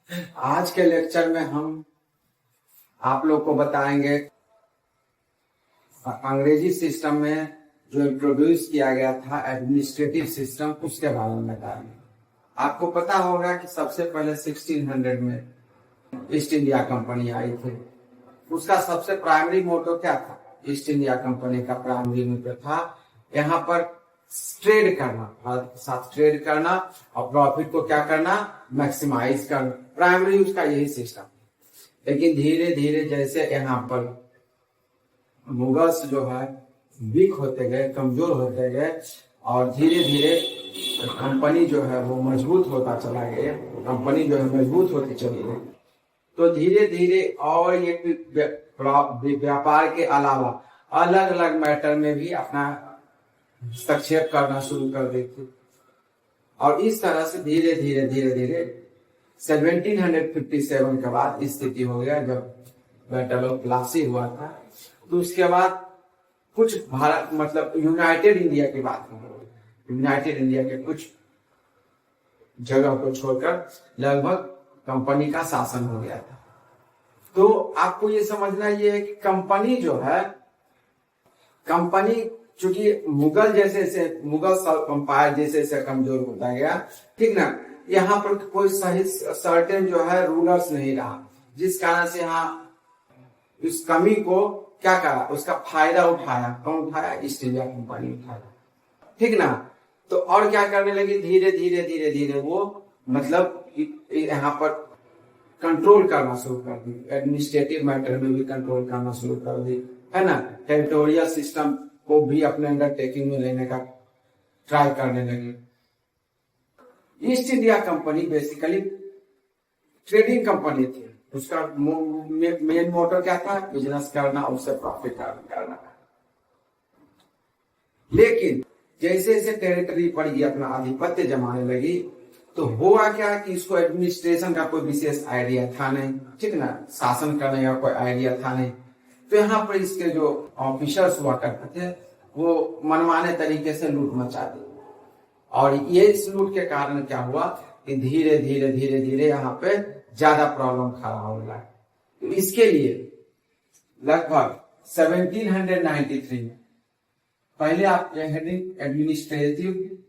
आज के लेक्चर में हम आप लोग को बताएंगे अंग्रेजी सिस्टम में जो इंट्रोड्यूस किया गया था एडमिनिस्ट्रेटिव सिस्टम, उसके बारे में बताएंगे। आपको पता होगा कि सबसे पहले 1600 में ईस्ट इंडिया कंपनी आई थी। उसका सबसे प्राइमरी मोटो क्या था? ईस्ट इंडिया कंपनी का प्राइमरी मोटो था यहाँ पर ट्रेड करना, भारत के साथ ट्रेड करना और प्रॉफिट को क्या करना, मैक्सिमाइज करना। प्राइमरी उसका यही सिस्टम। लेकिन धीरे धीरे जैसे यहाँ पर मुगल्स जो है वीक होते गए, कमजोर होते गए और धीरे धीरे कंपनी जो है वो मजबूत होता चला गया, कंपनी जो है मजबूत होती चली गई, तो धीरे धीरे और ये व्यापार के अलावा अलग अलग मैटर में भी अपना हस्तक्षेप करना शुरू कर देते। और इस तरह से धीरे धीरे 1757 के बाद स्थिति हो गया जब बैटल ऑफ प्लासी हुआ था। तो उसके बाद कुछ भारत मतलब यूनाइटेड इंडिया की बात हो, यूनाइटेड इंडिया के कुछ जगह को छोड़कर लगभग कंपनी का शासन हो गया था। तो आपको ये समझना ये है कि कंपनी जो है, कंपनी चूंकि मुगल एम्पायर जैसे कमजोर होता गया, ठीक ना, यहाँ पर कोई सही सर्टेन जो है रूलर्स नहीं रहा, जिस कारण से यहाँ इस कमी को क्या करा, उसका फायदा उठाया। कौन उठाया? ईस्ट इंडिया कंपनी उठाया, ठीक ना। तो और क्या करने लगी, धीरे धीरे वो मतलब यहाँ पर कंट्रोल करना शुरू कर दी, एडमिनिस्ट्रेटिव मैटर में भी कंट्रोल करना शुरू कर दी, है ना। टेरिटोरियल सिस्टम को भी अपने अंडरटेकिंग में लेने का ट्राई करने लगे। East India company basically trading company थी। उसका मेन मोटो क्या था? बिजनेस करना, उससे प्रॉफिट करना। लेकिन जैसे जैसे टेरिटरी पड़ी, अपना आधिपत्य जमाने लगी, तो हुआ क्या कि इसको एडमिनिस्ट्रेशन का कोई विशेष आइडिया था नहीं, ठीक ना, शासन करने का कोई आइडिया था नहीं। तो यहाँ पर इसके जो ऑफिसर्स हुआ करते थे वो मनमाने तरीके से लूट मचा दी। और ये इस लूट के कारण क्या हुआ कि धीरे धीरे यहाँ पे ज्यादा प्रॉब्लम खड़ा होने लगा। तो इसके लिए लगभग 1793 में पहले आप हेडिंग एडमिनिस्ट्रेटिव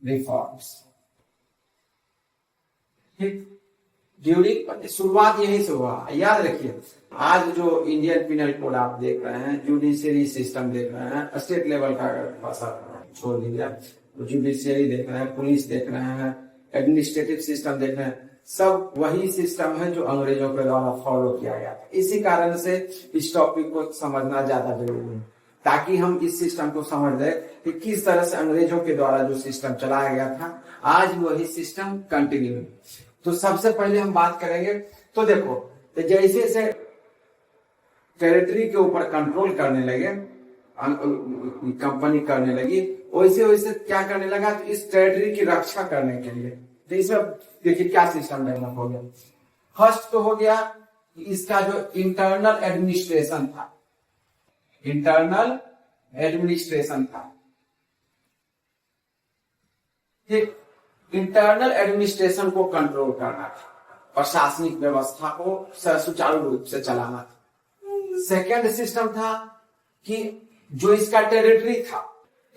रिफॉर्म्स, ठीक, ड्यूरिंग शुरुआत यहीं से हुआ। याद रखिए, आज जो इंडियन पिनल कोड आप देख रहे हैं, जुडिशियरी सिस्टम देख रहे हैं, स्टेट लेवल का भाषा छोड़ दीजिए, तो जुडिशियरी देख रहे हैं, पुलिस देख रहे हैं, एडमिनिस्ट्रेटिव सिस्टम देख रहे हैं, सब वही सिस्टम है जो अंग्रेजों के द्वारा फॉलो किया गया था। इसी कारण से इस टॉपिक को समझना ज्यादा जरूरी है, ताकि हम इस सिस्टम को समझ लें कि किस तरह से अंग्रेजों के द्वारा जो सिस्टम चलाया गया था, आज वही सिस्टम कंटिन्यू है। तो सबसे पहले हम बात करेंगे, तो देखो, तो जैसे से टेरिटरी के ऊपर कंट्रोल करने लगे, कंपनी करने लगी, वैसे वैसे क्या करने लगा, तो इस टेरिटरी की रक्षा करने के लिए, तो इसमें देखिए क्या सिस्टम डेवलप हो गया। फर्स्ट तो हो गया इसका जो इंटरनल एडमिनिस्ट्रेशन था, ठीक, इंटरनल एडमिनिस्ट्रेशन को कंट्रोल करना था, प्रशासनिक व्यवस्था को सुचारू रूप से चलाना था। सेकेंड सिस्टम था कि जो इसका टेरिटरी था,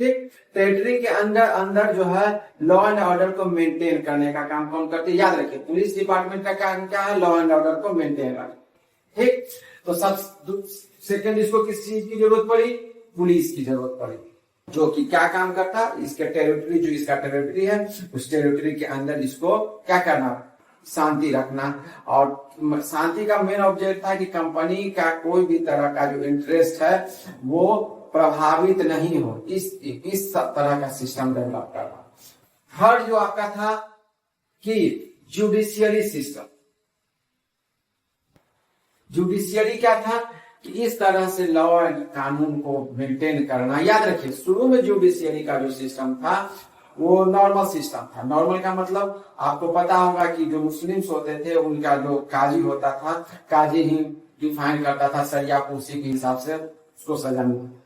ठीक, टेरिटरी के अंदर जो है लॉ एंड ऑर्डर को मेंटेन करने का काम कौन करते? याद रखिए, पुलिस डिपार्टमेंट का काम क्या है? लॉ एंड ऑर्डर को मेंटेन करना, ठीक। तो सब सेकेंड इसको किस चीज की जरूरत पड़ी? पुलिस की जरूरत पड़ी, जो कि क्या काम करता? इसके टेरिटरी, जो इसका टेरिटरी है, उस टेरिटरी के अंदर इसको क्या करना? शांति रखना। और शांति का मेन ऑब्जेक्ट था कि कंपनी का कोई भी तरह का जो इंटरेस्ट है वो प्रभावित नहीं हो, इस तरह का सिस्टम डेवलप करना। थर्ड जो आपका था कि जुडिशियरी सिस्टम। जुडिशियरी क्या था कि इस तरह से लॉ एंड कानून को मेंटेन करना। याद रखिए, शुरू में जुडिशियरी का जो सिस्टम था वो नॉर्मल सिस्टम था। नॉर्मल का मतलब आपको पता होगा कि जो मुस्लिम्स होते थे उनका जो काजी होता था, काजी ही डिफाइन करता था सरिया पूसी के हिसाब से उसको सजा मिलती,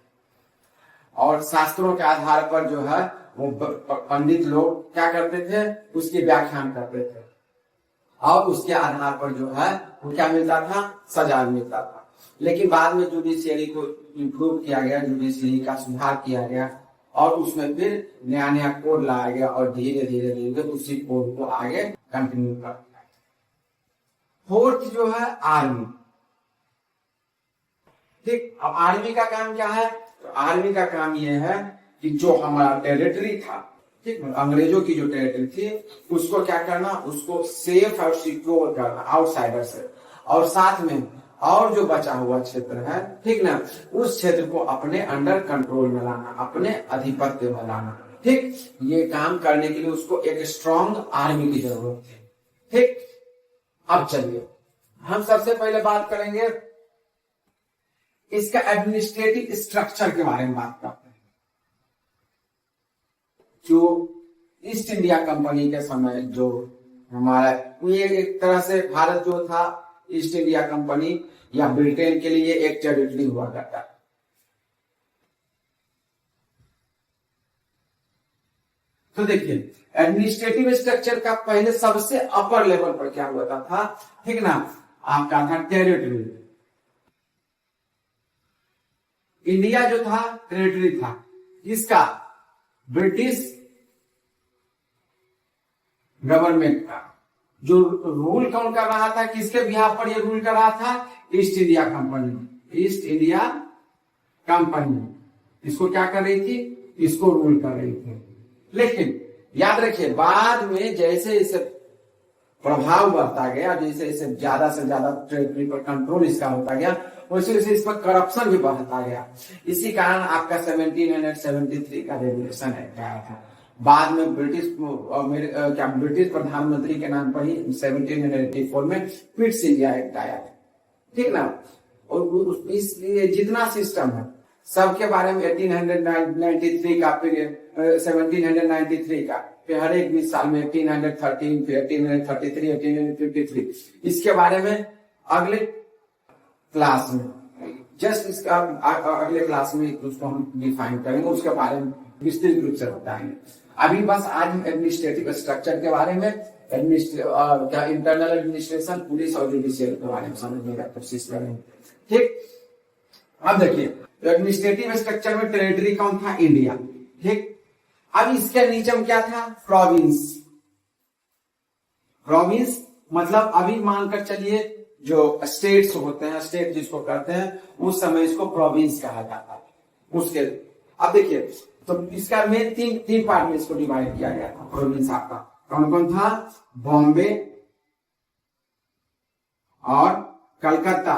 और शास्त्रों के आधार पर जो है वो पंडित लोग क्या करते थे, उसकी व्याख्यान करते थे और उसके आधार पर जो है वो क्या मिलता था, सजा मिलता था। लेकिन बाद में जुडिशियरी को इम्प्रूव किया गया, जुडिशियरी का सुधार किया गया और उसमें फिर नया नया कोड लाया गया और धीरे धीरे धीरे उसी कोड को आगे कंटिन्यू कर। फोर्थ जो है आर्मी। ठीक, अब आर्मी का काम क्या है, तो आर्मी का काम यह है कि जो हमारा टेरिटरी था, ठीक, अंग्रेजों की जो टेरिटरी थी उसको क्या करना, उसको सेफ और सिक्योर करना आउटसाइडर से, और साथ में और जो बचा हुआ क्षेत्र है, ठीक ना, उस क्षेत्र को अपने अंडर कंट्रोल में लाना, अपने आधिपत्य में लाना। ठीक, ये काम करने के लिए उसको एक स्ट्रॉन्ग आर्मी की जरूरत थी। ठीक, अब चलिए हम सबसे पहले बात करेंगे इसका एडमिनिस्ट्रेटिव स्ट्रक्चर के बारे में बात करते हैं। जो ईस्ट इंडिया कंपनी के समय जो हमारा, ये एक तरह से भारत जो था ईस्ट इंडिया कंपनी या ब्रिटेन के लिए एक टेरिटरी हुआ करता। तो देखिए एडमिनिस्ट्रेटिव स्ट्रक्चर का पहले सबसे अपर लेवल पर क्या हुआ था, ठीक ना, आपका था टेरिटरी। इंडिया जो था टेरिटरी था किसका, ब्रिटिश गवर्नमेंट का। जो रूल कौन कर रहा था, किसके बिहाफ पर ये रूल कर रहा था, east India company. East India company इसको क्या कर रही थी, इसको रूल कर रही थी। लेकिन याद रखिए बाद में जैसे इसे प्रभाव बढ़ता गया, जैसे इसे ज्यादा से ज्यादा टेरिटरी पर कंट्रोल इसका होता गया, वैसे वैसे इस पर करप्शन भी बढ़ता गया। इसी कारण आपका 1773 का रेगुलेशन एक्ट आया था। बाद में ब्रिटिश प्रधानमंत्री के नाम पर ही 1784 में पिट्स इंडिया एक्ट आया था। ठीक ना, और इसलिए जितना सिस्टम है सबके बारे में 1893 का, फिर 1793 का, फिर हर एक 20 साल में 1813, फिर 1833, 1853, इसके बारे में अगले क्लास में, जस्ट इसका अगले क्लास में उसको हम डिफाइन करेंगे, उसके बारे में विस्तृत रूप से बताएंगे। अभी बस आज हम एडमिनिस्ट्रेटिव स्ट्रक्चर के बारे में, क्या इंटरनल एडमिनिस्ट्रेशन, पुलिस और जुडिशियल के बारे में समझने का कोशिश करेंगे। ठीक, अब देखिए एडमिनिस्ट्रेटिव स्ट्रक्चर में टेरिटरी कौन था, इंडिया। ठीक, अब इसके नीचे में क्या था, प्रोविंस। प्रोविंस मतलब अभी मानकर चलिए जो स्टेट्स होते हैं, स्टेट जिसको कहते हैं, उस समय इसको प्रोविंस कहा जाता है। उसके अब देखिए तो इसका में तीन पार्ट में इसको डिवाइड किया गया था। प्रोविंस आपका कौन कौन था, बॉम्बे और कलकत्ता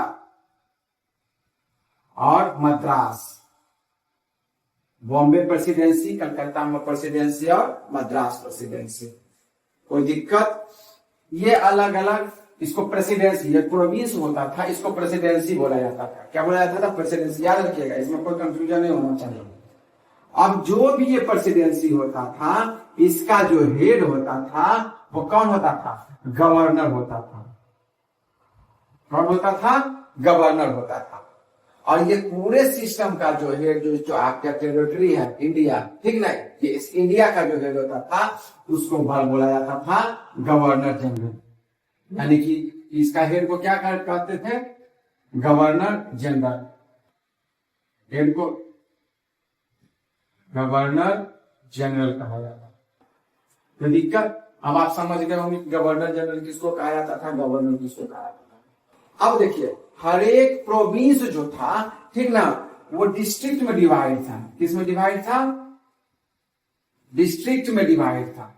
और मद्रास। बॉम्बे प्रेसिडेंसी, कलकत्ता में प्रेसिडेंसी और मद्रास प्रेसिडेंसी। कोई दिक्कत, ये अलग अलग इसको प्रेसिडेंसी, ये प्रोविंस होता था, इसको प्रेसिडेंसी बोला जाता था। क्या बोला जाता था, प्रेसिडेंसी। याद रखिएगा, इसमें कोई कंफ्यूजन नहीं होना चाहिए। अब जो भी ये प्रेसिडेंसी होता था, इसका जो हेड होता था वो कौन होता था, गवर्नर होता था। कौन होता था, गवर्नर होता था। और ये पूरे सिस्टम का जो हेड, जो आपका टेरिटरी है इंडिया, ठीक ना, ये इस इंडिया का जो हेड होता था उसको बोला जाता था गवर्नर जनरल। यानी कि इसका हेड को क्या कहते थे, गवर्नर जनरल। हेड को गवर्नर जनरल कहा जाता। तो दिक्कत अब आप समझ गए होंगे गवर्नर जनरल किसको कहा जाता था, गवर्नर किसको कहा जाता था। अब देखिए हर एक प्रोविंस जो था, ठीक ना, वो डिस्ट्रिक्ट में डिवाइड था। किस में डिवाइड था, डिस्ट्रिक्ट में डिवाइड था।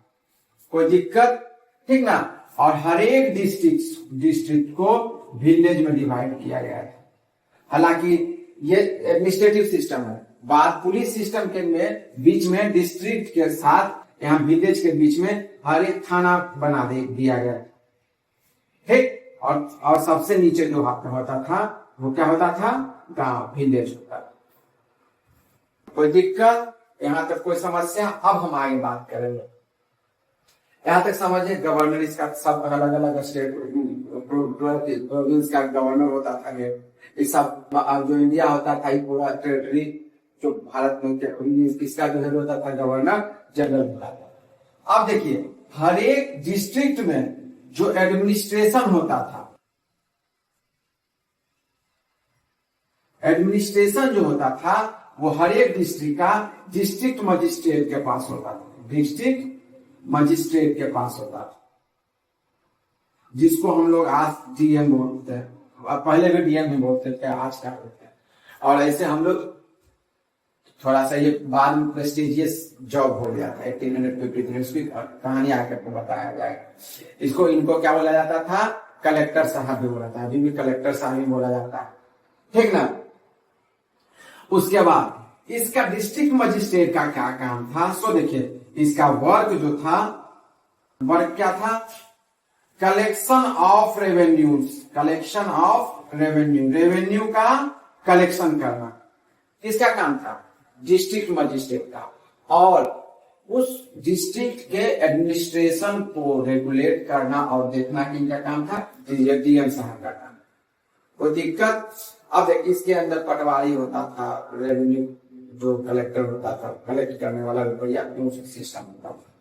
कोई दिक्कत, ठीक ना। और हर एक डिस्ट्रिक्ट को विलेज में डिवाइड किया गया था। हालांकि ये एडमिनिस्ट्रेटिव सिस्टम है, बात पुलिस सिस्टम के में बीच में डिस्ट्रिक्ट के साथ यहाँ विलेज के बीच में हर एक थाना बना दिया गया। ठीक, और सबसे नीचे जो होता था वो क्या होता था, गांव, विलेज होता था। कोई दिक्कत, यहाँ तक कोई समस्या। अब हम आगे बात करेंगे। यहाँ तक समझिए गवर्नर, इसका सब अलग अलग स्टेट प्रोविंस का गवर्नर होता था। ये सब जो इंडिया होता था, पूरा टेरिटरी जो भारत में, इसका जो हेड होता था गवर्नर जनरल बोला जाता था। अब देखिए हर एक डिस्ट्रिक्ट में जो एडमिनिस्ट्रेशन होता था, एडमिनिस्ट्रेशन जो होता था वो हर एक डिस्ट्रिक्ट का डिस्ट्रिक्ट मजिस्ट्रेट के पास होता था, डिस्ट्रिक्ट मजिस्ट्रेट के पास होता था, जिसको हम लोग आज डीएम बोलते हैं, पहले भी डीएम ही बोलते थे, आज क्या बोलते हैं। और ऐसे हम लोग थोड़ा सा ये बाद में प्रेस्टिजियस जॉब हो गया था 1853, उसकी कहानी आकर आपको बताया जाएगा। इसको इनको क्या बोला जाता था, कलेक्टर साहब भी बोला था, अभी भी कलेक्टर साहब ही बोला जाता है, ठीक ना। उसके बाद इसका डिस्ट्रिक्ट मजिस्ट्रेट का क्या काम था, सो देखिए इसका वर्क जो था, वर्क क्या था, collection of revenues, collection of revenue, revenue का कलेक्शन करना, इसका काम था डिस्ट्रिक्ट मजिस्ट्रेट का। और उस डिस्ट्रिक्ट के एडमिनिस्ट्रेशन को रेगुलेट करना और देखना कि इनका काम था, डीएम साहब का काम। कोई दिक्कत, अब इसके अंदर पटवारी होता था, रेवेन्यू जो कलेक्टर होता था, कलेक्ट करने वाला रुपया, सिस्टम होता था,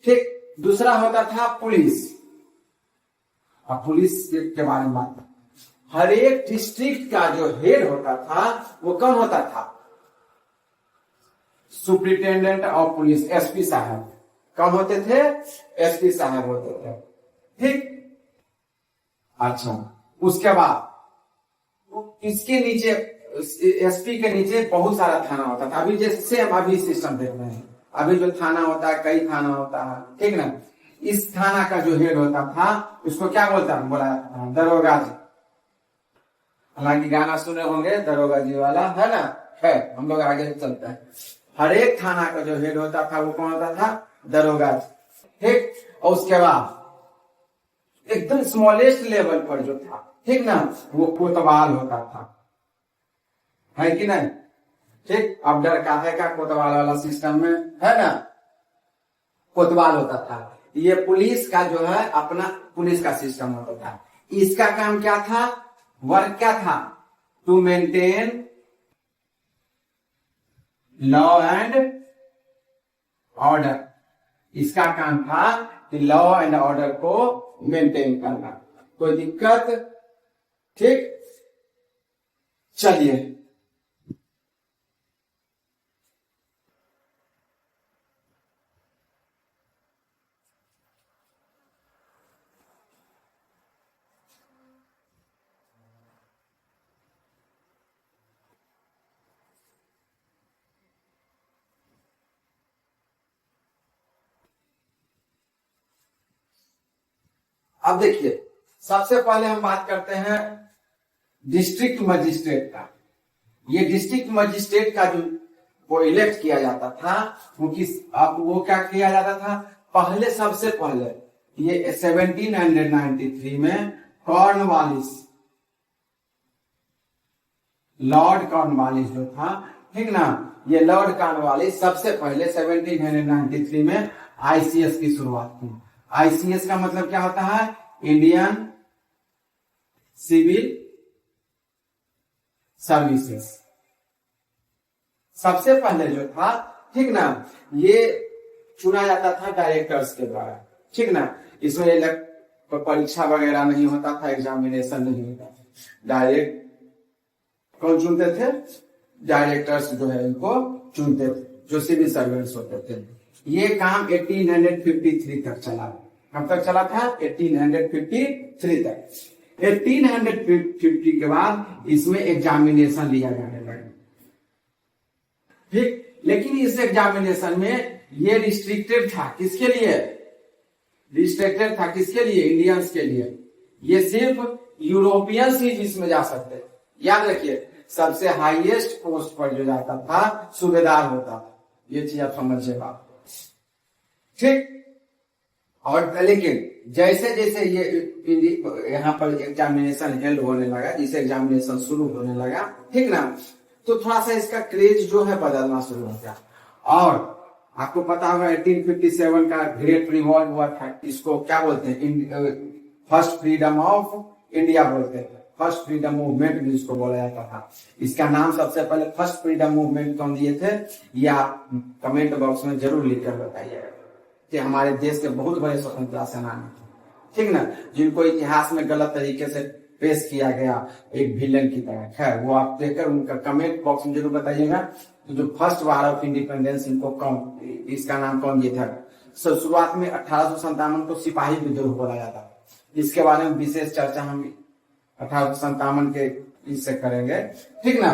ठीक। दूसरा होता था पुलिस। अब पुलिस के बारे में बात, हर एक डिस्ट्रिक्ट का जो हेड होता था वो कौन होता था, सुप्रिंटेंडेंट ऑफ पुलिस, एसपी साहब। कौन होते थे, एसपी साहब होते थे, ठीक। अच्छा, उसके बाद इसके नीचे, एसपी के नीचे बहुत सारा थाना होता था। अभी जैसे हम अभी सिस्टम देख रहे हैं, अभी जो थाना होता है, कई थाना होता है, ठीक ना। इस थाना का जो हेड होता था उसको क्या बोलता है, बोला दरोगा जी। हालांकि गाना सुने होंगे दरोगा जी वाला, है ना, है, हम लोग आगे चलते हैं। हर एक थाना का जो हेड होता था वो कौन होता था, दरोगा जी, ठीक। और उसके बाद एकदम स्मॉलेस्ट लेवल पर जो था, ठीक ना, वो कोतवाल होता था, है कि नहीं, ठीक। अब डर का है का कोतवाल वाला सिस्टम में, है ना, कोतवाल होता था। ये पुलिस का जो है अपना पुलिस का सिस्टम होता था। इसका काम क्या था, वर्क क्या था, to maintain law and order. इसका काम था कि लॉ एंड ऑर्डर को मेंटेन करना। कोई दिक्कत, ठीक। चलिए अब देखिए, सबसे पहले हम बात करते हैं डिस्ट्रिक्ट मजिस्ट्रेट का। ये डिस्ट्रिक्ट मजिस्ट्रेट का जो वो इलेक्ट किया जाता था, वो किस, अब वो क्या किया जाता था, पहले सबसे पहले ये 1793 में कॉर्नवालिस, लॉर्ड कॉर्नवालिस जो था, ठीक ना, ये लॉर्ड कॉर्नवालिस सबसे पहले 1793 में आईसीएस की शुरुआत की। आईसीएस का मतलब क्या होता है, इंडियन सिविल सर्विसेज। सबसे पहले जो था, ठीक ना, ये चुना जाता था डायरेक्टर्स के द्वारा, ठीक ना। इसमें परीक्षा वगैरह नहीं होता था, एग्जामिनेशन नहीं होता था, डायरेक्ट कौन चुनते थे, डायरेक्टर्स जो है इनको चुनते थे, जो सिविल सर्वेंट्स होते थे। ये काम 1853 तक चला। कब तक चला था, 1853 तक। 1850 के बाद इसमें एग्जामिनेशन लिया जाने लगा, ठीक। लेकिन इस एग्जामिनेशन में ये रिस्ट्रिक्टेड था, किसके लिए, रिस्ट्रिक्टेड था किसके लिए, इंडियंस के लिए। ये सिर्फ यूरोपियंस ही इसमें जा सकते। याद रखिए, सबसे हाईएस्ट पोस्ट पर जो जाता था सूबेदार होता था, ये चीज आप समझिएगा, ठीक। और लेकिन जैसे जैसे ये यहाँ पर एग्जामिनेशन हेल्ड होने लगा, जिसे एग्जामिनेशन शुरू होने लगा, ठीक ना, तो थोड़ा सा इसका क्रेज जो है बदलना शुरू हो गया। और आपको पता होगा 1857 का ग्रेट रिवॉल्ट हुआ था, इसको क्या बोलते हैं, फर्स्ट फ्रीडम ऑफ इंडिया बोलते हैं, फर्स्ट फ्रीडम मूवमेंट भी इसको बोला जाता था। इसका नाम सबसे पहले फर्स्ट फ्रीडम मूवमेंट कौन दिए थे, ये आप कमेंट बॉक्स में जरूर लिखकर बताइएगा कि हमारे देश के बहुत बड़े स्वतंत्रता सेनानी थे, ठीक ना, जिनको इतिहास में गलत तरीके से पेश किया गया एक विलेन की तरह। खैर वो आप देखकर उनका कमेंट बॉक्स में जरूर बताइएगा। तो जो फर्स्ट वार ऑफ इंडिपेंडेंस इनको कौन, इसका नाम कौन दिया था। शुरुआत में 1857 को सिपाही विद्रोह बोला जाता है, इसके बारे में विशेष चर्चा हम 1857 के इससे करेंगे, ठीक ना।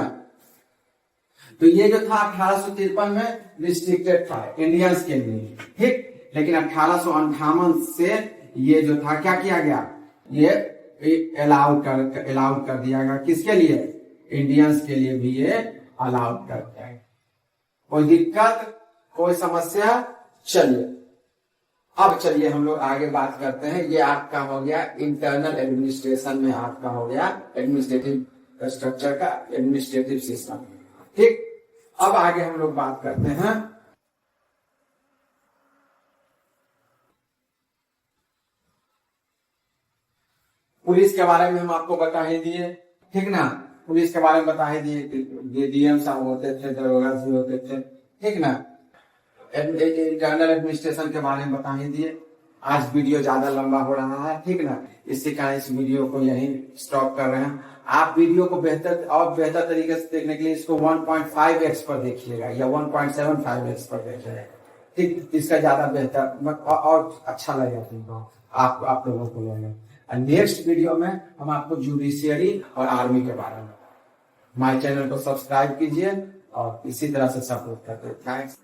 तो ये जो था 1853 में रिस्ट्रिक्टेड था इंडियंस के लिए, ठीक, लेकिन 1858 से ये जो था क्या किया गया, ये अलाउ कर दिया गया। किसके लिए, इंडियंस के लिए भी ये अलाउ कर दिया गया। कोई दिक्कत, कोई समस्या। चलिए अब चलिए हम लोग आगे बात करते हैं। ये आपका हो गया इंटरनल एडमिनिस्ट्रेशन में, आपका हो गया एडमिनिस्ट्रेटिव स्ट्रक्चर का एडमिनिस्ट्रेटिव सिस्टम, ठीक। अब आगे हम लोग बात करते हैं पुलिस के बारे में। हम आपको बता ही दिए, ठीक ना, पुलिस के बारे में बता ही दिए, डीएम साहब होते थे, दरोगा जी होते थे, ठीक ना। इंटरनल एडमिनिस्ट्रेशन के बारे में बता ही दिए। आज वीडियो ज्यादा लंबा हो रहा है, ठीक ना, इसी कारण इस वीडियो को यहीं स्टॉप कर रहे हैं। आप वीडियो को बेहतर और बेहतर तरीके से देखने के लिए इसको 1.5x पर देखिएगा या 1.75x पर देखिएगा, ठीक, इसका ज्यादा बेहतर और अच्छा लगेगा आप लोगों को लगेगा। नेक्स्ट वीडियो में हम आपको जुडिशियरी और आर्मी के बारे में। हमारे चैनल को सब्सक्राइब कीजिए और इसी तरह से सपोर्ट करते। थैंक्स।